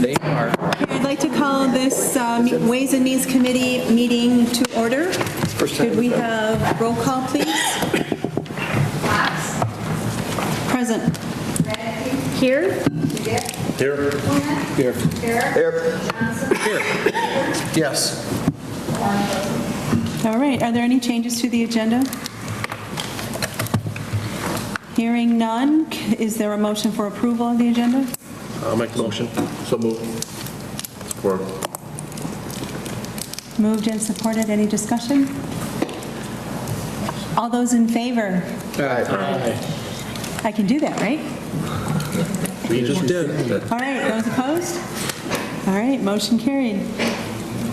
They are. I'd like to call this Ways and Means Committee meeting to order. Could we have roll call, please? Present. Here? Here. Here. Here. Here. Yes. All right, are there any changes to the agenda? Hearing none, is there a motion for approval of the agenda? I'll make the motion. So moved. Support. Moved and supported. Any discussion? All those in favor? Aye. I can do that, right? We just did. All right, those opposed? All right, motion carried.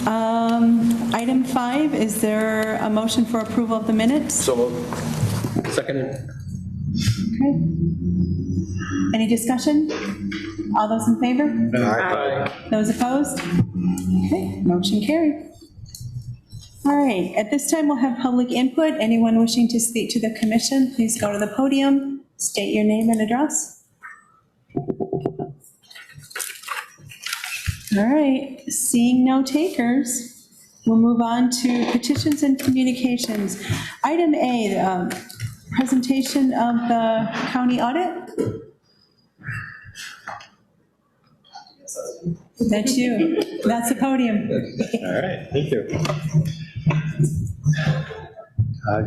Item 5, is there a motion for approval of the minutes? So moved. Seconded. Okay. Any discussion? All those in favor? Aye. Those opposed? Okay, motion carried. All right, at this time we'll have public input. Anyone wishing to speak to the commission, please go to the podium, state your name and address. All right, seeing no takers, we'll move on to petitions and communications. Item A, presentation of the county audit. That's you. That's the podium. All right, thank you.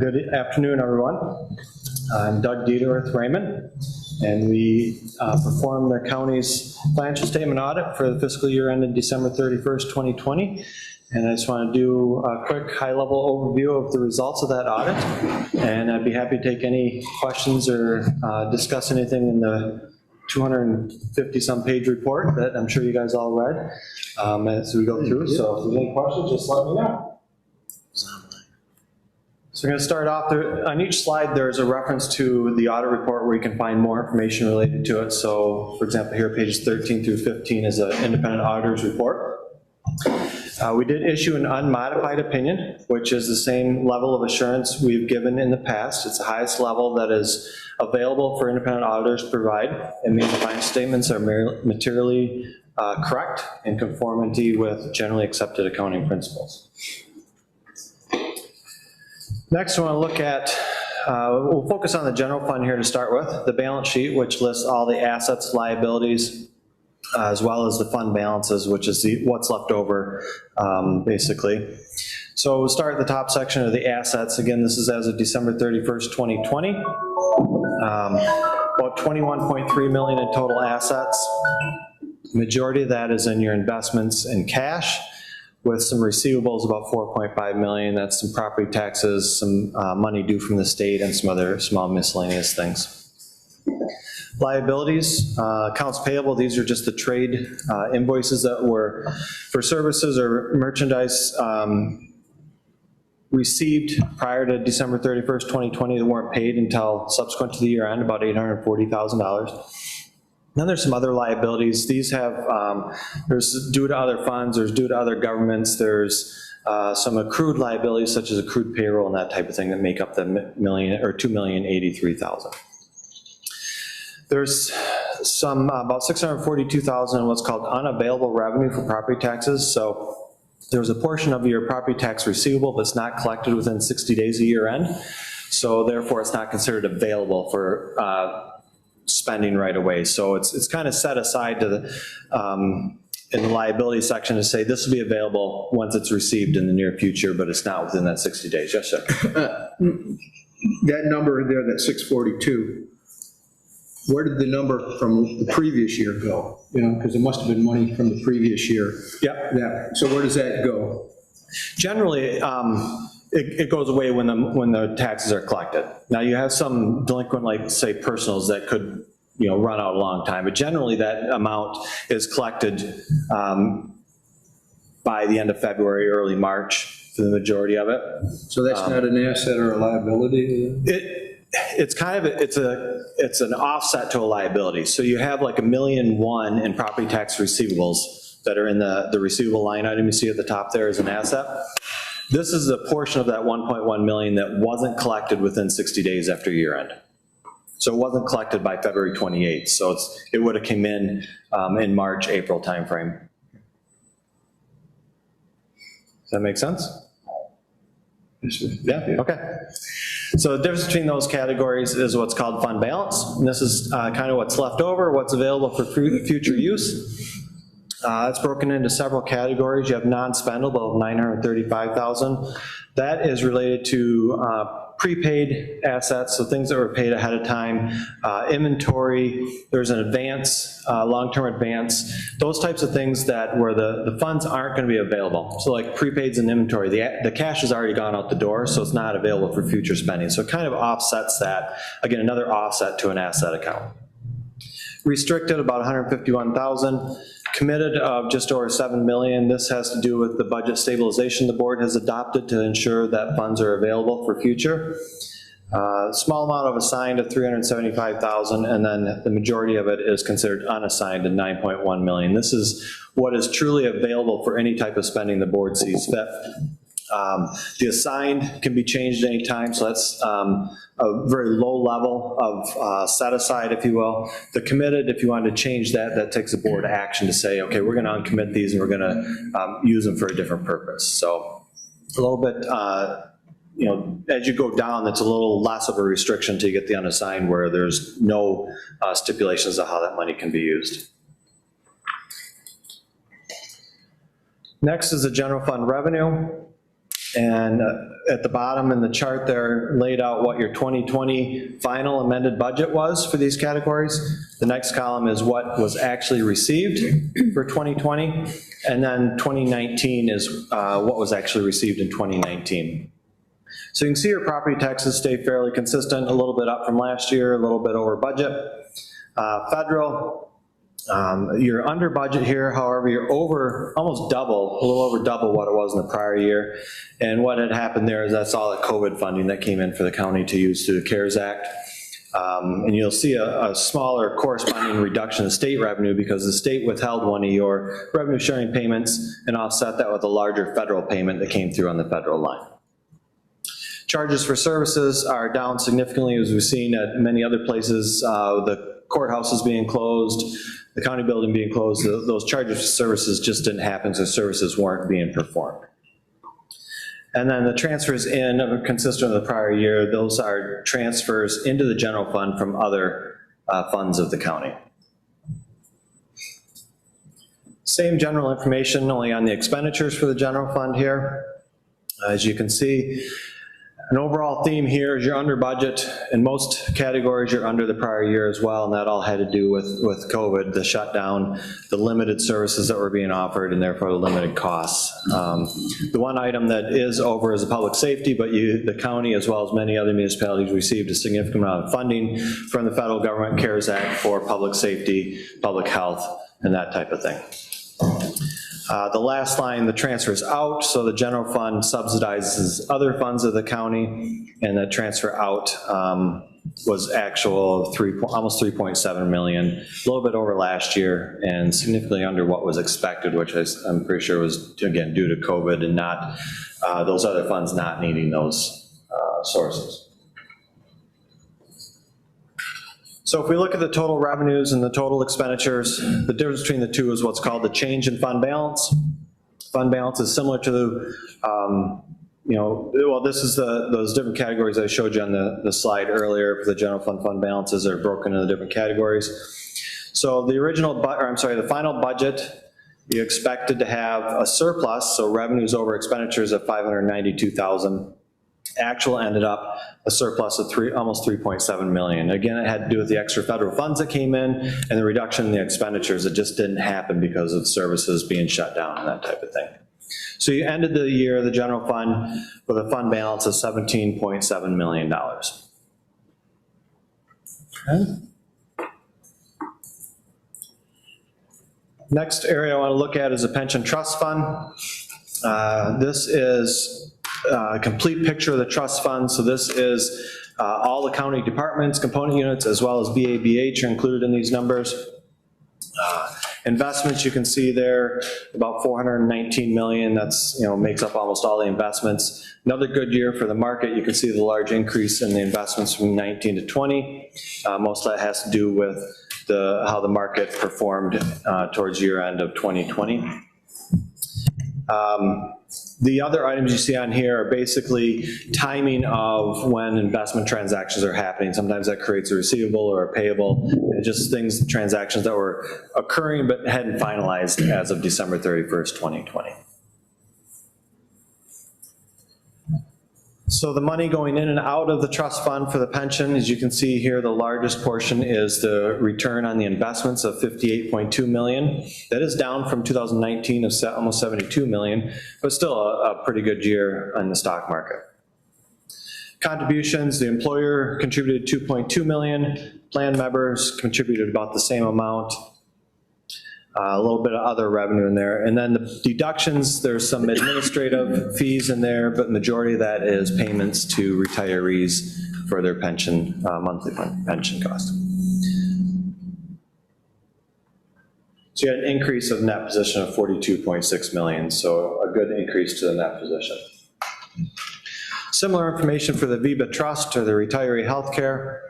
Good afternoon, everyone. I'm Doug Dieter with Rehmann, and we perform the county's financial statement audit for the fiscal year ended December 31st, 2020. And I just want to do a quick high-level overview of the results of that audit, and I'd be happy to take any questions or discuss anything in the 250-some page report that I'm sure you guys all read as we go through. So if there's any questions, just let me know. So we're going to start off there. On each slide, there's a reference to the audit report where you can find more information related to it. So, for example, here, pages 13 through 15 is an independent auditor's report. We did issue an unmodified opinion, which is the same level of assurance we've given in the past. It's the highest level that is available for independent auditors to provide. It means the financial statements are materially correct in conformity with generally accepted accounting principles. Next, I want to look at, we'll focus on the general fund here to start with, the balance sheet, which lists all the assets, liabilities, as well as the fund balances, which is what's left over, basically. So we'll start at the top section of the assets. Again, this is as of December 31st, 2020. About $21.3 million in total assets. Majority of that is in your investments in cash, with some receivables about $4.5 million. That's some property taxes, some money due from the state, and some other small miscellaneous things. Liabilities, accounts payable, these are just the trade invoices that were for services or merchandise received prior to December 31st, 2020 that weren't paid until subsequent to the year end, about $840,000. Then there's some other liabilities. These have, there's due to other funds, there's due to other governments, there's some accrued liabilities such as accrued payroll and that type of thing that make up the $2,083,000. There's some about $642,000 in what's called unavailable revenue for property taxes. So there's a portion of your property tax receivable that's not collected within 60 days of year end. So therefore it's not considered available for spending right away. So it's kind of set aside to the, in the liability section to say this will be available once it's received in the near future, but it's not within that 60 days. Yes, sir. That number there, that 642, where did the number from the previous year go? You know, because it must have been money from the previous year. Yep. So where does that go? Generally, it goes away when the taxes are collected. Now you have some delinquent, like say personals that could, you know, run out a long time, but generally that amount is collected by the end of February, early March for the majority of it. So that's not an asset or a liability? It's kind of, it's an offset to a liability. So you have like $1.1 million in property tax receivables that are in the receivable line item you see at the top there as an asset. This is a portion of that $1.1 million that wasn't collected within 60 days after year end. So it wasn't collected by February 28th. So it would have come in March, April timeframe. Does that make sense? Yeah, okay. So the difference between those categories is what's called fund balance. And this is kind of what's left over, what's available for future use. It's broken into several categories. You have non-spendable of $935,000. That is related to prepaid assets, so things that were paid ahead of time, inventory, there's an advance, long-term advance, those types of things that where the funds aren't going to be available. So like prepaids and inventory, the cash has already gone out the door, so it's not available for future spending. So it kind of offsets that. Again, another offset to an asset account. Restricted, about $151,000. Committed of just over $7 million. This has to do with the budget stabilization the board has adopted to ensure that funds are available for future. Small amount of assigned of $375,000, and then the majority of it is considered unassigned at $9.1 million. This is what is truly available for any type of spending the board sees fit. The assigned can be changed at any time, so that's a very low level of set aside, if you will. The committed, if you wanted to change that, that takes a board action to say, okay, we're going to uncommit these and we're going to use them for a different purpose. So a little bit, you know, as you go down, that's a little less of a restriction to get the unassigned where there's no stipulations of how that money can be used. Next is the general fund revenue. And at the bottom in the chart there, laid out what your 2020 final amended budget was for these categories. The next column is what was actually received for 2020. And then 2019 is what was actually received in 2019. So you can see your property taxes stay fairly consistent, a little bit up from last year, a little bit over budget. Federal, you're under budget here, however, you're over, almost double, a little over double what it was in the prior year. And what had happened there is that's all the COVID funding that came in for the county to use through the CARES Act. And you'll see a smaller corresponding reduction in state revenue because the state withheld one of your revenue sharing payments and offset that with a larger federal payment that came through on the federal line. Charges for services are down significantly, as we've seen at many other places. The courthouses being closed, the county building being closed, those charges for services just didn't happen, so services weren't being performed. And then the transfers in are consistent with the prior year. Those are transfers into the general fund from other funds of the county. Same general information, only on the expenditures for the general fund here. As you can see, an overall theme here is you're under budget. In most categories, you're under the prior year as well, and that all had to do with COVID, the shutdown, the limited services that were being offered, and therefore the limited costs. The one item that is over is the public safety, but the county, as well as many other municipalities, received a significant amount of funding from the federal government CARES Act for public safety, public health, and that type of thing. The last line, the transfers out, so the general fund subsidizes other funds of the county, and the transfer out was actual almost 3.7 million, a little bit over last year, and significantly under what was expected, which I'm pretty sure was, again, due to COVID and not those other funds not needing those sources. So if we look at the total revenues and the total expenditures, the difference between the two is what's called the change in fund balance. Fund balance is similar to the, well, this is those different categories I showed you on the slide earlier for the general fund balances are broken into different categories. So the final budget, you expected to have a surplus, so revenues over expenditures of $592,000. Actual ended up a surplus of almost 3.7 million. Again, it had to do with the extra federal funds that came in and the reduction in the expenditures. It just didn't happen because of services being shut down and that type of thing. So you ended the year, the general fund, with a fund balance of $17.7 million. Okay. Next area I want to look at is a pension trust fund. This is a complete picture of the trust fund. So this is all the county departments, component units, as well as VABH are included in these numbers. Investments, you can see there, about $419 million. That's, makes up almost all the investments. Another good year for the market. You can see the large increase in the investments from 19 to 20. Most of that has to do with how the market performed towards year end of 2020. The other items you see on here are basically timing of when investment transactions are happening. Sometimes that creates a receivable or a payable, and just transactions that were occurring but hadn't finalized as of December 31st, 2020. So the money going in and out of the trust fund for the pension, as you can see here, the largest portion is the return on the investments of $58.2 million. That is down from 2019 of almost $72 million, but still a pretty good year on the stock market. Contributions, the employer contributed $2.2 million, plan members contributed about the same amount. A little bit of other revenue in there. And then the deductions, there's some administrative fees in there, but majority of that is payments to retirees for their pension, monthly pension cost. So you had an increase of net position of $42.6 million, so a good increase to the net position. Similar information for the VEBA trust or the retiree healthcare.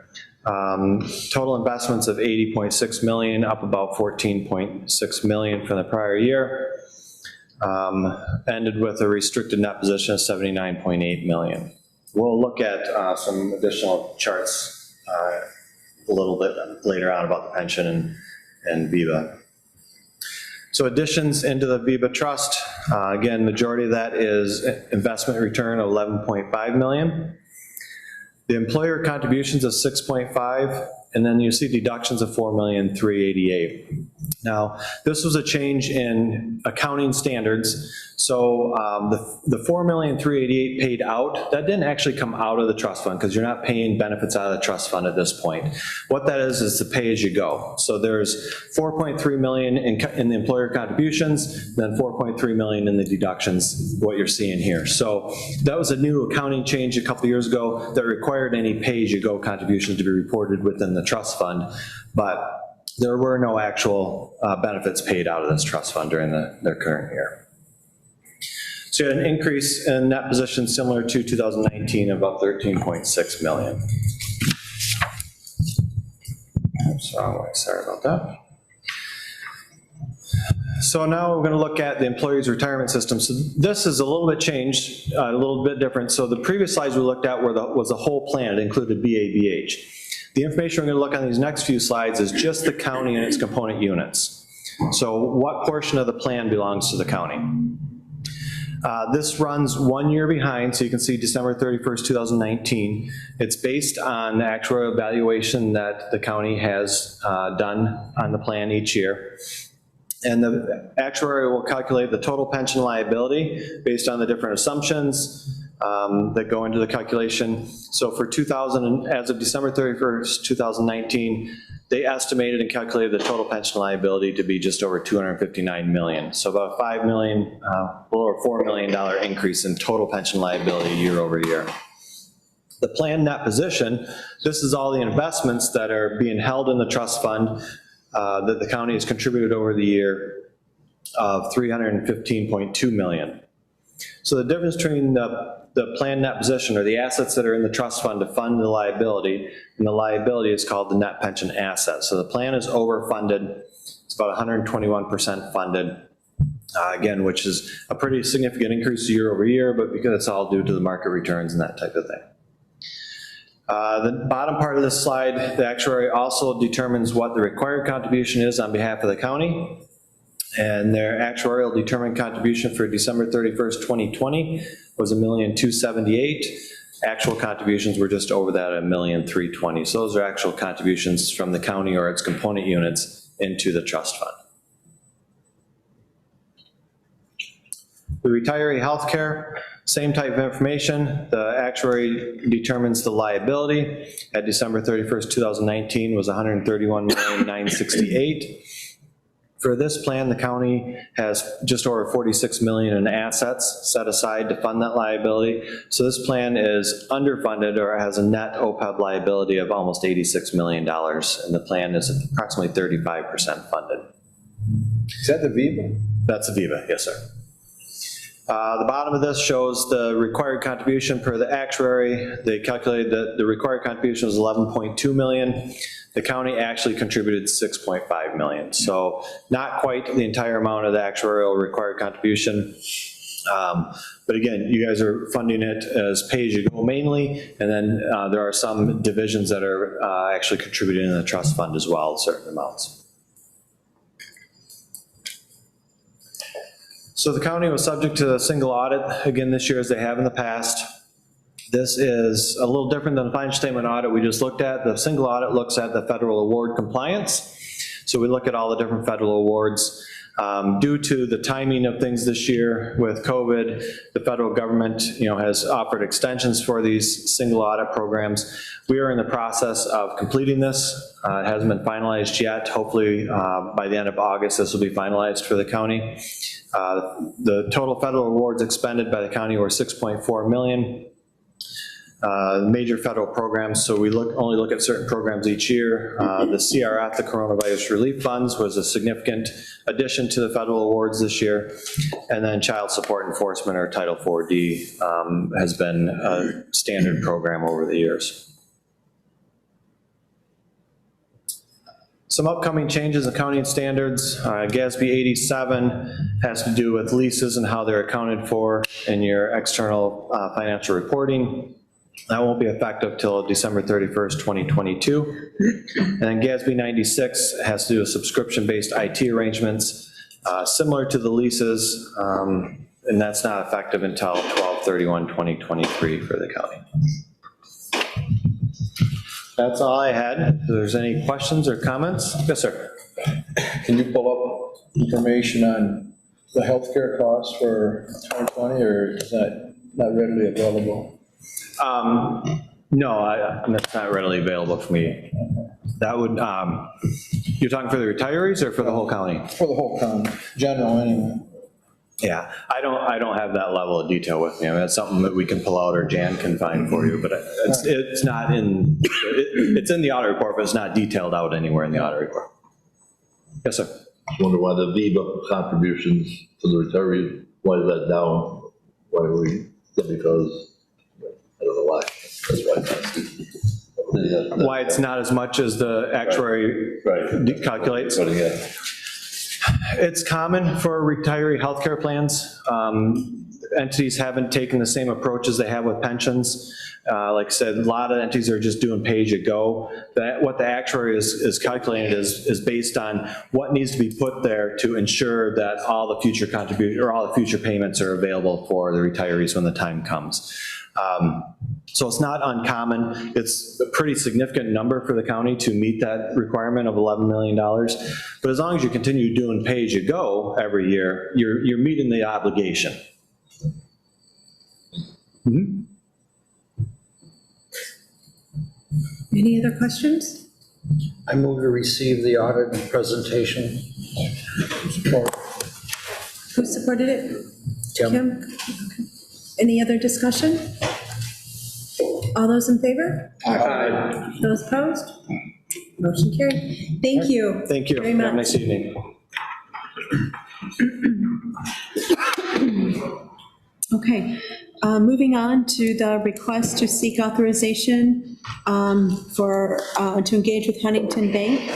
Total investments of $80.6 million, up about $14.6 million from the prior year. Ended with a restricted net position of $79.8 million. We'll look at some additional charts a little bit later on about the pension and VEBA. So additions into the VEBA trust, again, majority of that is investment return of $11.5 million. The employer contributions of 6.5, and then you see deductions of $4,388,000. Now, this was a change in accounting standards. So the $4,388,000 paid out, that didn't actually come out of the trust fund because you're not paying benefits out of the trust fund at this point. What that is the pay as you go. So there's $4.3 million in the employer contributions, then $4.3 million in the deductions, what you're seeing here. So that was a new accounting change a couple years ago that required any pay as you go contributions to be reported within the trust fund, but there were no actual benefits paid out of this trust fund during the current year. So you had an increase in net position similar to 2019 of about $13.6 million. Oops, wrong way, sorry about that. So now we're going to look at the employee's retirement system. So this is a little bit changed, a little bit different. So the previous slides we looked at was the whole plan. It included BABH. The information we're going to look on these next few slides is just the county and its component units. So what portion of the plan belongs to the county? This runs 1 year behind, so you can see December 31st, 2019. It's based on the actuarial evaluation that the county has done on the plan each year. And the actuary will calculate the total pension liability based on the different assumptions that go into the calculation. So for as of December 31st, 2019, they estimated and calculated the total pension liability to be just over $259 million. So about a $5 million, or $4 million increase in total pension liability year over year. The plan net position, this is all the investments that are being held in the trust fund that the county has contributed over the year of $315.2 million. So the difference between the plan net position, or the assets that are in the trust fund to fund the liability, and the liability is called the net pension asset. So the plan is overfunded. It's about 121% funded, again, which is a pretty significant increase year over year, but because it's all due to the market returns and that type of thing. The bottom part of this slide, the actuary also determines what the required contribution is on behalf of the county. And their actuarial determined contribution for December 31st, 2020 was $1,278,000. Actual contributions were just over that at $1,320,000. So those are actual contributions from the county or its component units into the trust fund. The retiree healthcare, same type of information. The actuary determines the liability at December 31st, 2019 was $131,968,000. For this plan, the county has just over $46 million in assets set aside to fund that liability. So this plan is underfunded, or has a net OPEB liability of almost $86 million, and the plan is approximately 35% funded. Is that the VEBA? That's a VEBA, yes, sir. The bottom of this shows the required contribution per the actuary. They calculated that the required contribution was 11.2 million. The county actually contributed 6.5 million. So not quite the entire amount of the actuarial required contribution. But again, you guys are funding it as pay-as-you-go mainly, and then there are some divisions that are actually contributing in the trust fund as well, certain amounts. So the county was subject to a single audit again this year as they have in the past. This is a little different than the financial statement audit we just looked at. The single audit looks at the federal award compliance. So we look at all the different federal awards. Due to the timing of things this year with COVID, the federal government, has offered extensions for these single audit programs. We are in the process of completing this. It hasn't been finalized yet. Hopefully by the end of August, this will be finalized for the county. The total federal awards expended by the county were 6.4 million. Major federal programs, so we only look at certain programs each year. The CRF, the Coronavirus Relief Funds, was a significant addition to the federal awards this year. And then Child Support Enforcement, or Title 4D, has been a standard program over the years. Some upcoming changes in accounting standards. GASB 87 has to do with leases and how they're accounted for in your external financial reporting. That won't be effective till December 31st, 2022. And then GASB 96 has to do with subscription-based IT arrangements, similar to the leases, and that's not effective until 12/31/2023 for the county. That's all I had. If there's any questions or comments? Yes, sir. Can you pull up information on the healthcare costs for 2020, or is that not readily available? No, that's not readily available for me. That would, you're talking for the retirees or for the whole county? For the whole county, general anyway. Yeah, I don't have that level of detail with me. I mean, that's something that we can pull out or Jan can find for you, but it's not in, it's in the audit report, but it's not detailed out anywhere in the audit report. Yes, sir. I wonder why the VEBA contributions to the retirees, why is that down? Why are we, because, I don't know why. That's why it's not. Why it's not as much as the actuary calculates? It's common for retiree healthcare plans. Entities haven't taken the same approach as they have with pensions. Like I said, a lot of entities are just doing pay-as-you-go. What the actuary is calculating is based on what needs to be put there to ensure that all the future contributions or all the future payments are available for the retirees when the time comes. So it's not uncommon. It's a pretty significant number for the county to meet that requirement of $11 million. But as long as you continue doing pay-as-you-go every year, you're meeting the obligation. Mm-hmm. Any other questions? I move to receive the audit presentation. Support. Who supported it? Kim. Okay. Any other discussion? All those in favor? Aye. Those opposed? Motion carried. Thank you. Thank you. Very much. Have a nice evening. Okay, moving on to the request to seek authorization to engage with Huntington Bank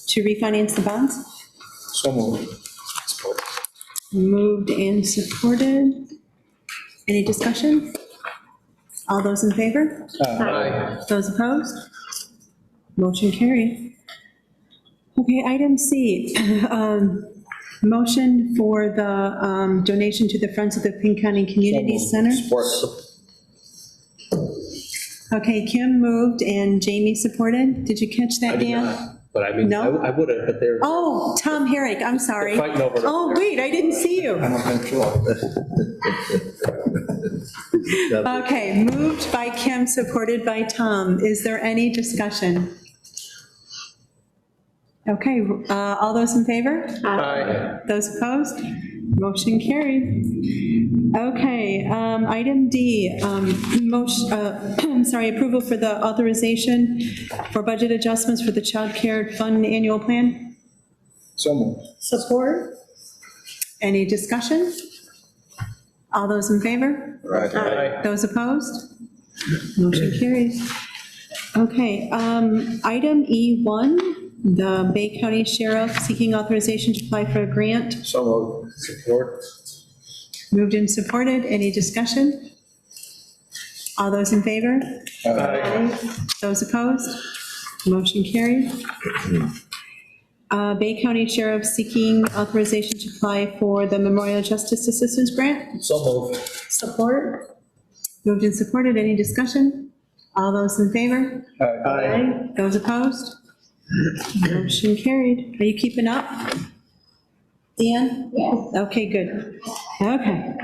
to refinance the bonds. So moved. Moved and supported. Any discussion? All those in favor? Aye. Those opposed? Motion carried. Okay, item C, motion for the donation to the Friends of the Pinconning Community Center. Okay, Kim moved and Jamie supported. Did you catch that, Dan? But I mean, No? I would have, but they're Oh, Tom Herrick, I'm sorry. They're fighting over it Oh, over there. wait, I didn't see you. I don't think so. Okay, moved by Kim, supported by Tom. Is there any discussion? Okay, all those in favor? Aye. Those opposed? Motion carried. Okay, item D, approval for the authorization for budget adjustments for the Child Care Fund Annual Plan. So moved. Support. Any discussion? All those in favor? Aye. Those opposed? Motion carries. Okay, item E1, the Bay County Sheriff seeking authorization to apply for a grant. So moved. Support. Moved and supported. Any discussion? All those in favor? Aye. Those opposed? Motion carried. Bay County Sheriff seeking authorization to apply for the Memorial Justice Assistance Grant. So moved. Support. Moved and supported. Any discussion? All those in favor? Aye. Those opposed? Motion carried. Are you keeping up? Dan? Okay, good. Okay.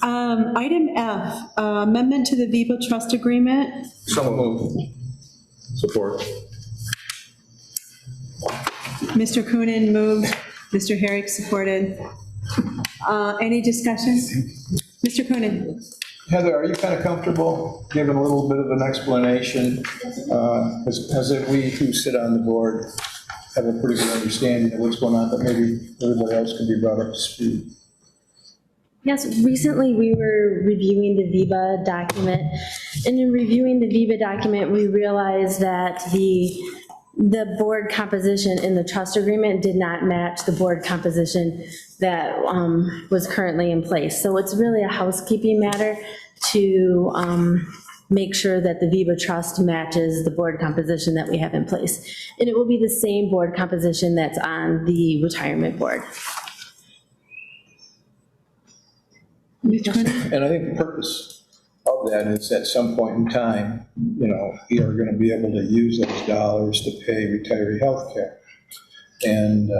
Item F, amendment to the VEBA trust agreement. So moved. Support. Mr. Coonan moved, Mr. Herrick supported. Any discussion? Mr. Coonan? Heather, are you kind of comfortable giving a little bit of an explanation? As we who sit on the board have a pretty good understanding of what's going on, but maybe everybody else can be brought up to speed. Yes, recently we were reviewing the VEBA document, and in reviewing the VEBA document, we realized that the board composition in the trust agreement did not match the board composition that was currently in place. So it's really a housekeeping matter to make sure that the VEBA trust matches the board composition that we have in place. And it will be the same board composition that's on the retirement board. And I think the purpose of that is at some point in time, you are going to be able to use those dollars to pay retiree health care. And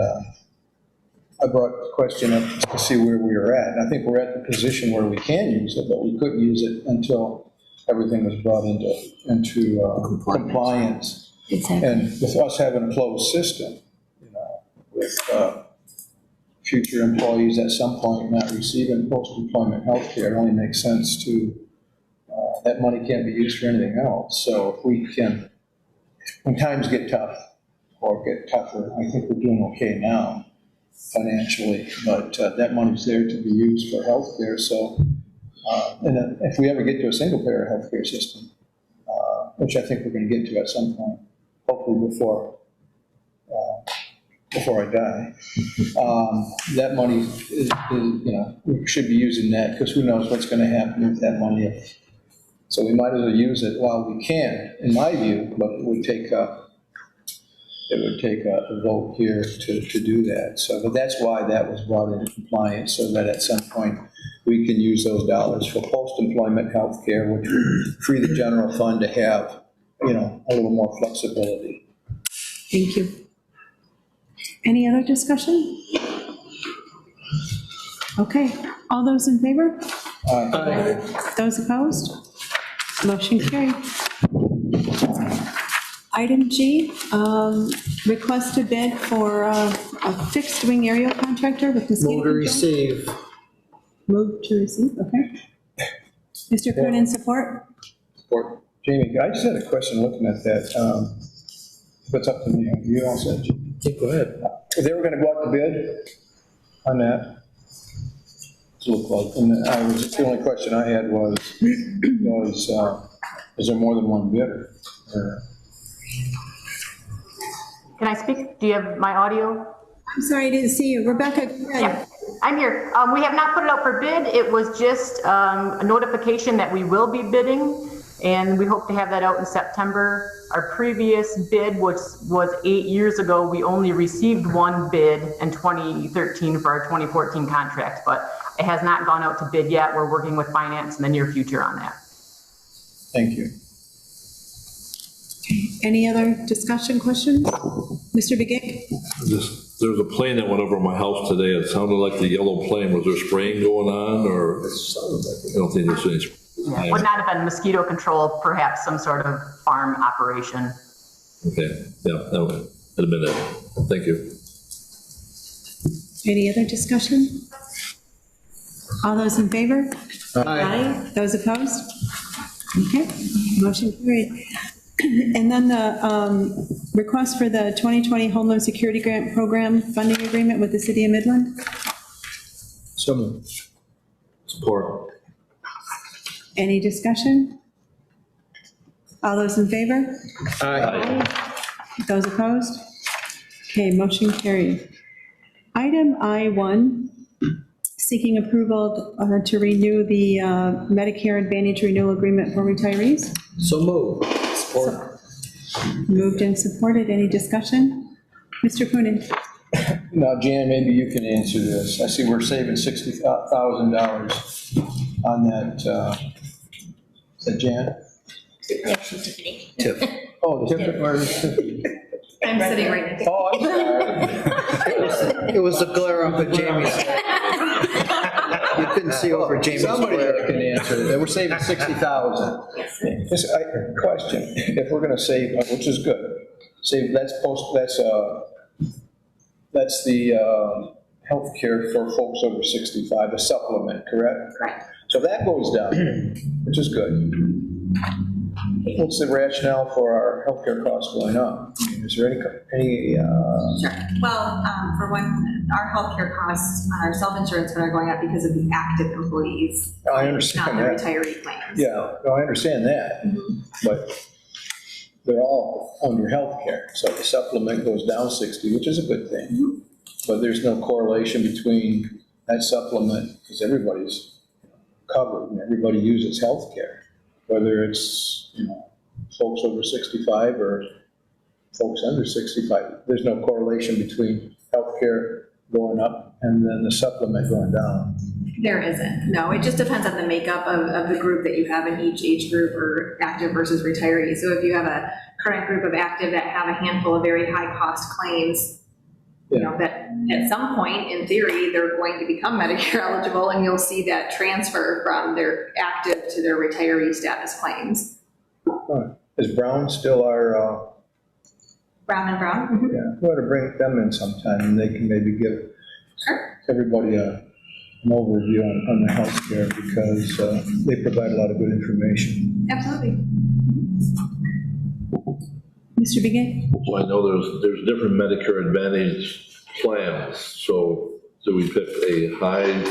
I brought the question up to see where we were at. And I think we're at the position where we can use it, but we couldn't use it until everything was brought into compliance. Exactly. And with us having a closed system, with future employees at some point not receiving post-employment health care, it only makes sense to, that money can't be used for anything else. So if we can, when times get tough or get tougher, I think we're doing okay now financially, but that money's there to be used for health care. So, and if we ever get to a single-payer health care system, which I think we're going to get to at some point, hopefully before I die, that money is, we should be using that, because who knows what's going to happen with that money. So we might as well use it while we can, in my view, but it would take a vote here to do that. So, but that's why that was brought into compliance, so that at some point we can use those dollars for post-employment health care, which would free the general fund to have, a little more flexibility. Thank you. Any other discussion? Okay, all those in favor? Those opposed? Motion carried. Item G, request to bid for a fixed wing aerial contractor with Mosquito. Move to receive. Move to receive, okay. Mr. Coonan, support? Support. Jamie, I just had a question looking at that. What's up to me? You all said. Go ahead. If they were going to go out to bid on that, it looked like, and the only question I had was, is there more than one bidder? Can I speak? Do you have my audio? I'm sorry, I didn't see you. Rebecca, go ahead. Yeah, I'm here. We have not put it out for bid. It was just a notification that we will be bidding, and we hope to have that out in September. Our previous bid, which was 8 years ago, we only received one bid in 2013 for our 2014 contract, but it has not gone out to bid yet. We're working with finance in the near future on that. Thank you. Any other discussion, questions? Mr. Begic? There was a plane that went over my house today. It sounded like the yellow plane. Was there spraying going on, or? I don't think there's any. Would not have been mosquito control, perhaps some sort of farm operation. Okay, yeah, that would have been it. Thank you. Any other discussion? All those in favor? Aye. Those opposed? Okay, motion carried. And then the request for the 2020 Homeland Security Grant Program funding agreement with the city of Midland. So moved. Support. Any discussion? All those in favor? Aye. Those opposed? Okay, motion carried. Item I1, seeking approval to renew the Medicare Advantage renewal agreement for retirees. So moved. Support. Moved and supported. Any discussion? Mr. Coonan? Now, Jan, maybe you can answer this. I see we're saving $60,000 on that, is that Jan? Tip. Oh, the tip, where is Tiffany? I'm sitting right next. Oh, I'm sorry. It was a glare up at Jamie's head. You couldn't see over Jamie's Somebody glare. can answer that. We're saving 60,000. This, question, if we're gonna save, which is good, save, that's the healthcare for folks over 65, a supplement, correct? Correct. So that goes down, which is good. What's the rationale for our healthcare costs going up? I mean, is there any, Sure. Well, for one, our healthcare costs, our self-insurance are going up because of the active employees, I not understand the that. retiree plans. Yeah, no, I understand that, but they're all under healthcare, so the supplement goes down 60, which is a good thing. But there's no correlation between that supplement, because everybody's covered and everybody uses healthcare, whether it's, folks over 65 or folks under 65. There's no correlation between healthcare going up and then the supplement going down. There isn't. No, it just depends on the makeup of the group that you have in each age group, or active versus retiree. So if you have a current group of active that have a handful of very high cost claims, that at some point, in theory, they're going to become Medicare eligible, and you'll see that transfer from their active to their retiree status claims. Is Brown still our, Brown and Brown? yeah, we ought to bring them in sometime and they can maybe give Sure. everybody an overview on the healthcare, because they provide a lot of good information. Absolutely. Mr. Begay? So I know there's different Medicare Advantage plans, so do we pick a high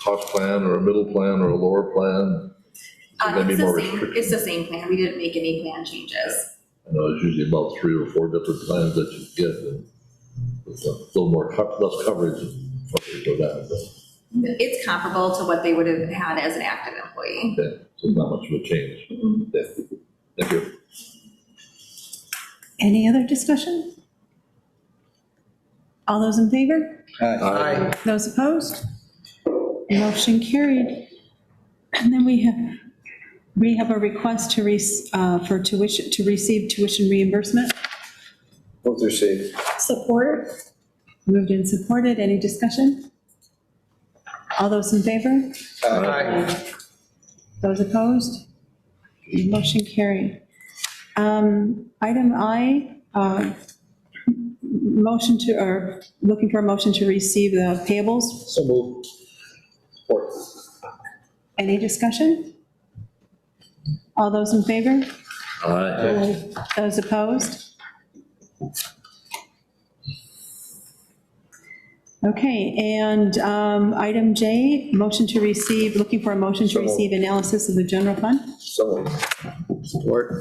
cost plan or a middle plan or a lower plan? Is there gonna be more restrictions? It's the same plan. We didn't make any plan changes. I know it's usually about 3 or 4 different plans that you get, and with a little more, less coverage, if you go down, but, It's comparable to what they would have had as an active employee. yeah, so not much of a change. Yeah. Thank you. Any other discussion? All those in favor? Aye. Those opposed? Motion carried. And then we have a request to receive tuition reimbursement. Both are safe. Support. Moved and supported. Any discussion? All those in favor? Aye. Those opposed? Motion carried. Item I, looking for a motion to receive the payables. So moved. Support. Any discussion? All those in favor? Aye. Those opposed? Okay, and item J, looking for a motion to receive analysis of the general fund. So moved. Support.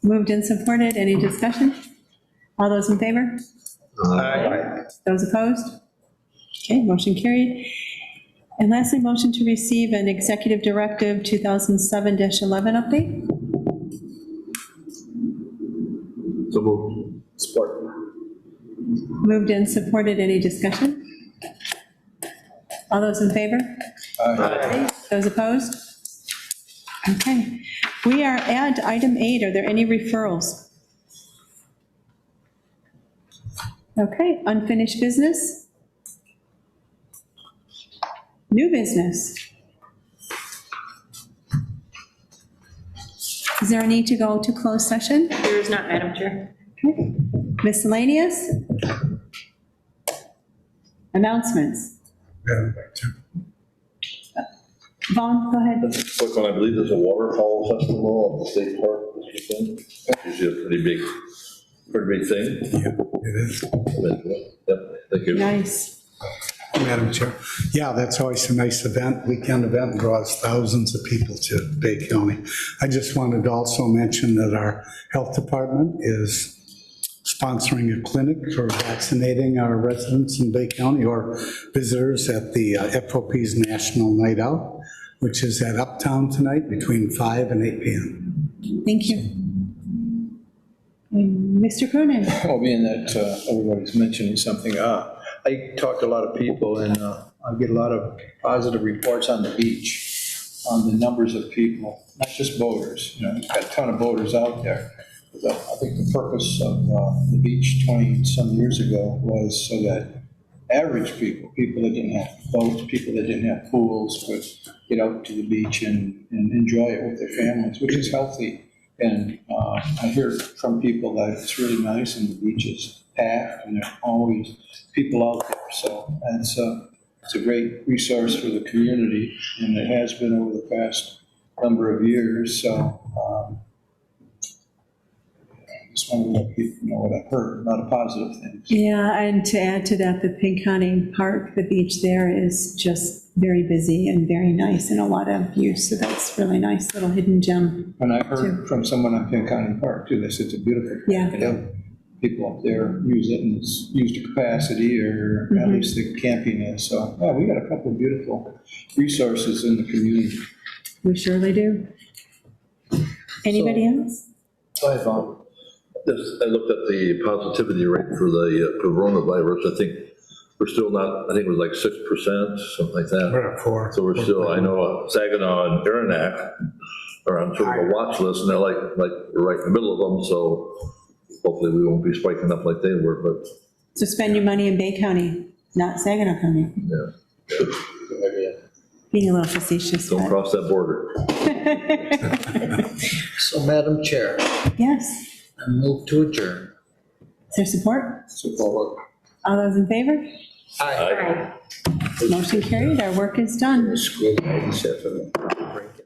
Moved and supported. Any discussion? All those in favor? Aye. Those opposed? Okay, motion carried. And lastly, motion to receive an Executive Directive 2007-11 update. So moved. Support. Moved and supported. Any discussion? All those in favor? Aye. Those opposed? Okay, we are at item 8. Are there any referrals? Okay, unfinished business? New business? Is there a need to go to closed session? There is not, Madam Chair. Okay. Miscellaneous? Announcements? Vaughn, go ahead. Quick one, I believe there's a waterfowl festival at the state park this Usually a pretty big thing. It is. Yep, thank you. Nice. Madam Chair. Yeah, that's always a nice event, weekend event, draws thousands of people to Bay County. I just wanted to also mention that our health department is sponsoring a clinic for vaccinating our residents in Bay County or visitors at the FOP's National Night Out, which is at Uptown tonight between 5 and 8 p.m. Thank you. And Mr. Cronin? Well, being that everybody's mentioning something, I talk to a lot of people, and I get a lot of positive reports on the beach, on the numbers of people, not just boaters. You know, you've got a ton of boaters out there. But I think the purpose of the beach 20-some years ago was so that average people that didn't have boats, people that didn't have pools, could get out to the beach and enjoy it with their families, which is healthy. And I hear from people that it's really nice and the beach is packed and there are always people out there. So it's a great resource for the community, and it has been over the past number of years. So I just want to let people know what I've heard, a lot of positive things. Yeah, and to add to that, the Pinconning Park, the beach there is just very busy and very nice and a lot of use. So that's really nice, little hidden gem. And I heard from someone on Pinconning Park too, they said it's a beautiful park. Yeah. You know, people up there use it and it's used to capacity, or at least the camping is. So, yeah, we got a couple of beautiful resources in the community. We surely do. Anybody else? I looked at the positivity rate for the coronavirus. I think we're still not, I think it was like 6%, something like that. We're at 4. So we're still, I know Saginaw and Aranac are on sort of a watch list, and they're like we're right in the middle of them, so hopefully we won't be spiking up like they were, but. So spend your money in Bay County, not Saginaw County. Yeah. Being a little facetious. Don't but- cross that border. So, Madam Chair, Yes. I move to adjourn. Is there support? Support. All those in favor? Aye. Motion carried. Our work is done. School, I just have to break